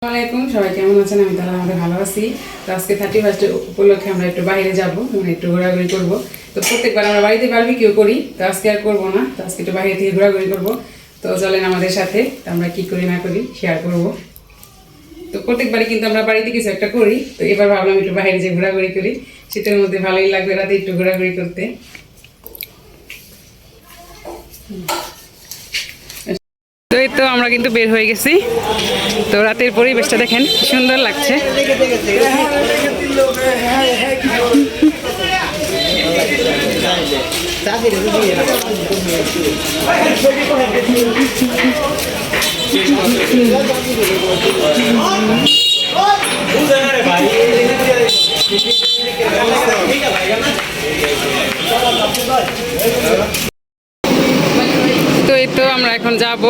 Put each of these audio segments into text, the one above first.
আসসালামাইকুম সবাই কেমন আছেন? আমি তাহলে আমাদের ভালো আছি। তো আজকে 31 উপলক্ষে আমরা একটু বাইরে যাব, মানে একটু ঘোরাঘুরি করব। তো প্রত্যেকবার আমরা বাড়িতে বারবিকিউ করি, তো আজকে আর করবো না। তো আজকে একটু বাইরে থেকে ঘোরাঘুরি করব। তো চলেন আমাদের সাথে, তো আমরা কি করি না করি শেয়ার করব। তো প্রত্যেকবারই কিন্তু আমরা বাড়িতে কিছু একটা করি, তো এবার ভাবলাম একটু বাইরে যে ঘোরাঘুরি করি। শীতের মধ্যে ভালোই লাগবে রাতে একটু ঘোরাঘুরি করতে। তো এই তো আমরা কিন্তু বের হয়ে গেছি। তো রাতের পরিবেশটা দেখেন সুন্দর লাগছে। তো এই তো আমরা এখন যাব।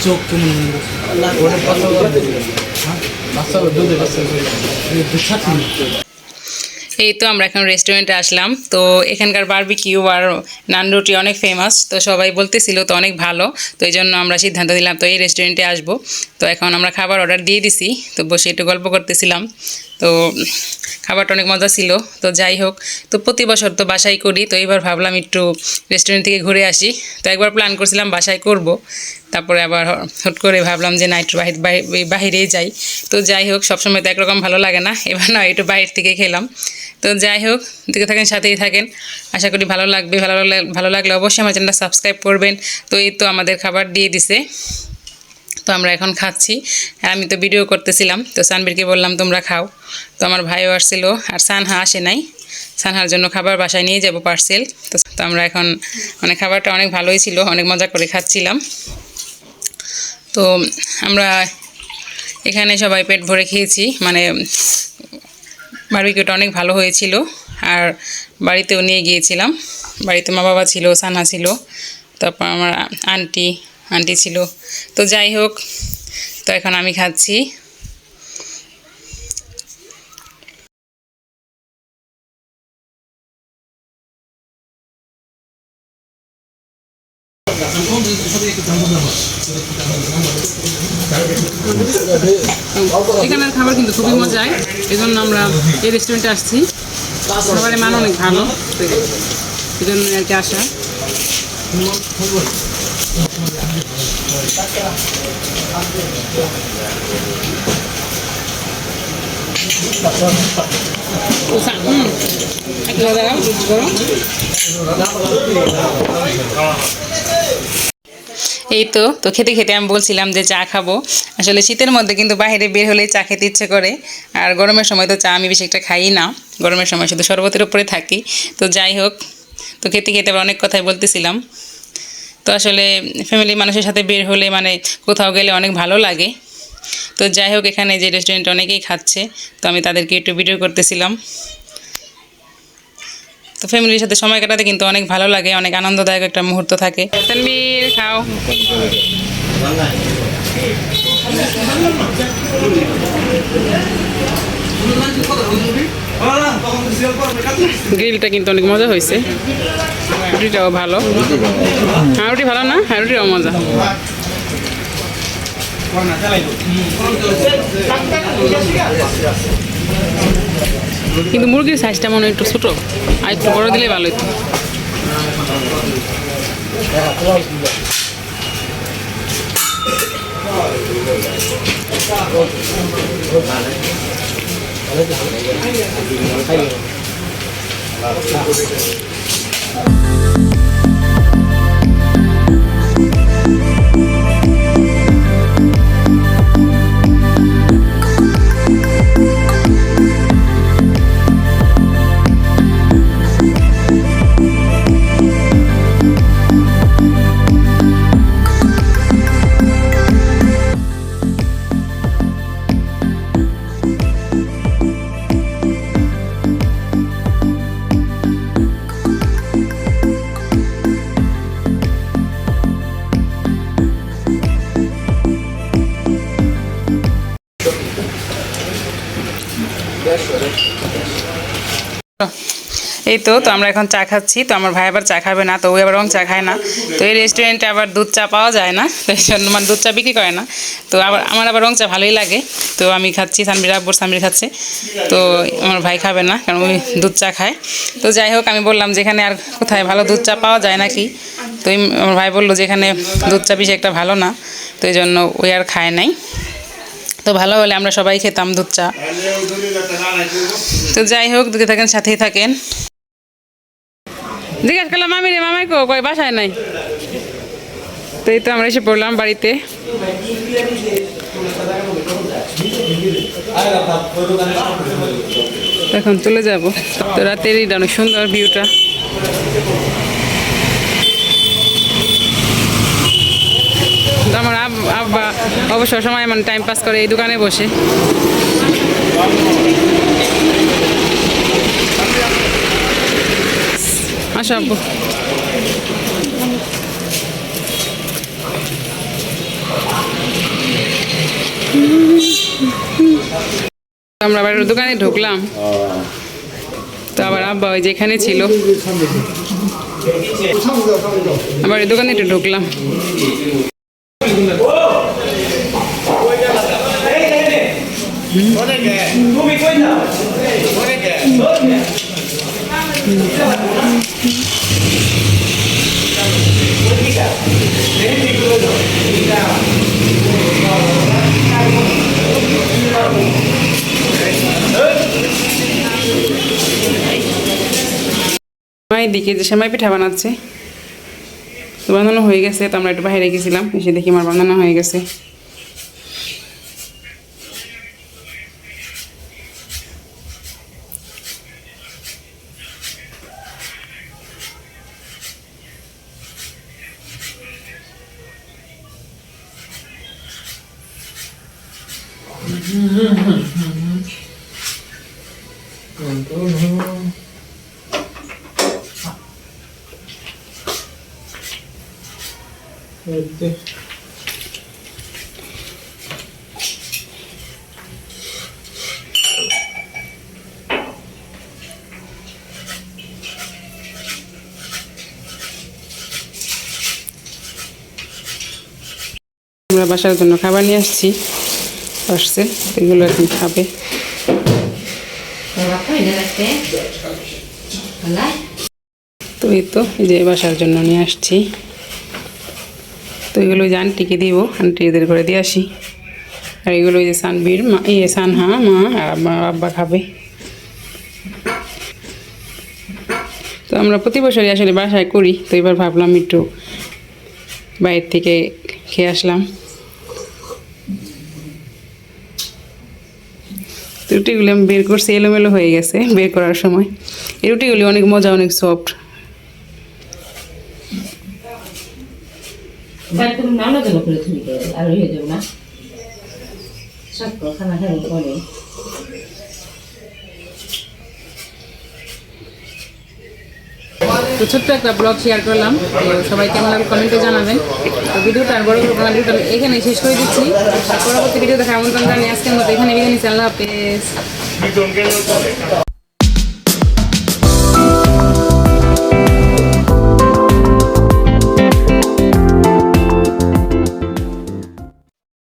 চোখ এই তো আমরা এখন রেস্টুরেন্টে আসলাম। তো এখানকার বারবিকিউ আর নান রুটি অনেক ফেমাস, তো সবাই বলতেছিল তো অনেক ভালো। তো এই জন্য আমরা সিদ্ধান্ত নিলাম তো এই রেস্টুরেন্টে আসব। তো এখন আমরা খাবার অর্ডার দিয়ে দিছি, তো বসে একটু গল্প করতেছিলাম। তো খাবারটা অনেক মজা ছিল। তো যাই হোক, তো প্রতি বছর তো বাসায় করি, তো এবার ভাবলাম একটু রেস্টুরেন্ট থেকে ঘুরে আসি। তো একবার প্ল্যান করছিলাম বাসায় করব, তারপরে আবার হুট করে ভাবলাম যে না একটু বাহিরেই যাই। তো যাই হোক, সবসময় তো একরকম ভালো লাগে না, এবার না একটু বাইরে থেকে খেলাম। তো যাই হোক, দেখতে থাকেন, সাথেই থাকেন, আশা করি ভালো লাগবে। ভালো লাগলে অবশ্যই আমার চ্যানেলটা সাবস্ক্রাইব করবেন। তো এই তো আমাদের খাবার দিয়ে দিছে, তো আমরা এখন খাচ্ছি। আর আমি তো ভিডিও করতেছিলাম, তো সানবীরকে বললাম তোমরা খাও। তো আমার ভাইও আসছিল, আর সানহা আসে নাই। সানহার জন্য খাবার বাসায় নিয়ে যাব পার্সেল। তো আমরা এখন মানে খাবারটা অনেক ভালোই ছিল, অনেক মজা করে খাচ্ছিলাম। তো আমরা এখানে সবাই পেট ভরে খেয়েছি, মানে বারবিকিউটা অনেক ভালো হয়েছিল। আর বাড়িতেও নিয়ে গিয়েছিলাম, বাড়িতে মা বাবা ছিল, সানহা ছিল, তারপর আমার আন্টি ছিল। তো যাই হোক, তো এখন আমি খাচ্ছি। এখানের খাবার কিন্তু খুবই মজায়, এই জন্য আমরা এই রেস্টুরেন্টে আসছি। খাবারের মান অনেক ভালো, এই জন্য আর কি আসা। এই তো তো খেতে খেতে আমি বলছিলাম যে চা খাবো। আসলে শীতের মধ্যে কিন্তু বাইরে বের হলেই চা খেতে ইচ্ছে করে, আর গরমের সময় তো চা আমি বেশি একটা খাই না, গরমের সময় শুধু শরবতের উপরে থাকি। তো যাই হোক, তো খেতে খেতে আবার অনেক কথাই বলতেছিলাম। তো আসলে ফ্যামিলি মানুষের সাথে বের হলে মানে কোথাও গেলে অনেক ভালো লাগে। তো যাই হোক, এখানে যে রেস্টুরেন্টে অনেকেই খাচ্ছে, তো আমি তাদেরকে একটু ভিডিও করতেছিলাম। তো ফ্যামিলির সাথে সময় কাটাতে কিন্তু অনেক ভালো লাগে, অনেক আনন্দদায়ক একটা মুহূর্ত থাকে। তানভীর খাও। গ্রিলটা কিন্তু অনেক মজা হয়েছে, রুটিটাও ভালো। হ্যাঁ রুটি ভালো না, হ্যাঁ রুটিটাও মজা। কিন্তু মুরগির সাইজটা মনে হয় একটু ছোটো, আর একটু বড় দিলে ভালো হতো। এই তো আমরা এখন চা খাচ্ছি। তো আমার ভাই আবার চা খাবে না, তো ও আবার রং চা খায় না। তো এই রেস্টুরেন্টে আবার দুধ চা পাওয়া যায় না, তো এই জন্য মানে দুধ চা বিক্রি করে না। তো আমার আবার রং চা ভালোই লাগে, তো আমি খাচ্ছি। সানবির খাচ্ছে, তো আমার ভাই খাবে না কারণ ওই দুধ চা খায়। তো যাই হোক, আমি বললাম যেখানে আর কোথায় ভালো দুধ চা পাওয়া যায় নাকি, তো আমার ভাই বললো যে এখানে দুধ চা বেশি একটা ভালো না, তো এই জন্য ওই আর খায় নাই। তো ভালো হলে আমরা সবাই খেতাম দুধ চা। তো যাই হোক, দুধে থাকেন, সাথেই থাকেন। জিজ্ঞাসা করলাম মামি রে, মামাই কই, বাসায় নাই। তো এই তো আমরা এসে পড়লাম বাড়িতে। এখন চলে যাব। তো রাতের এই অনেক সুন্দর ভিউটা। আমার আব্বা অবসর সময় মানে টাইম পাস করে এই দোকানে বসে। আসো আব্বু। আমরা আবার দোকানে ঢুকলাম, তো আবার আব্বা ওই যেখানে ছিল আবার এই দোকানে একটু ঢুকলাম। দিকে যে সেমাই পিঠা বানাচ্ছে, তো বানানো হয়ে গেছে। তো আমরা একটু বাইরে গেছিলাম, এসে দেখি আমার বানানো হয়ে গেছে। আমরা বাসার জন্য খাবার নিয়ে আসছি, আসছে, এগুলো এখন খাবে। তো এই তো এই যে বাসার জন্য নিয়ে আসছি। তো এগুলো যে আন্টিকে দিব, আন্টি এদের করে দিয়ে আসি। আর এগুলো ওই যে সানবির মা, সানহা মা আর আব্বা খাবে। তো আমরা প্রতি বছরই আসলে বাসায় করি, তো এবার ভাবলাম একটু বাইরে থেকে খেয়ে আসলাম। রুটিগুলি আমি বের করছি, এলোমেলো হয়ে গেছে বের করার সময়। এই রুটিগুলি অনেক মজা, অনেক সফট। তো ছোট্ট একটা ব্লগ শেয়ার করলাম, সবাই কেমন লাগলো কমেন্টে জানাবেন। তো ভিডিওটা আর বড় ভিডিওটা এখানে শেষ করে দিচ্ছি। পরবর্তী ভিডিও দেখার আমন্ত্রণ জানিয়ে আজকের মতো এখানে বিদায় নিচ্ছি। আল্লাহ হাফেজ।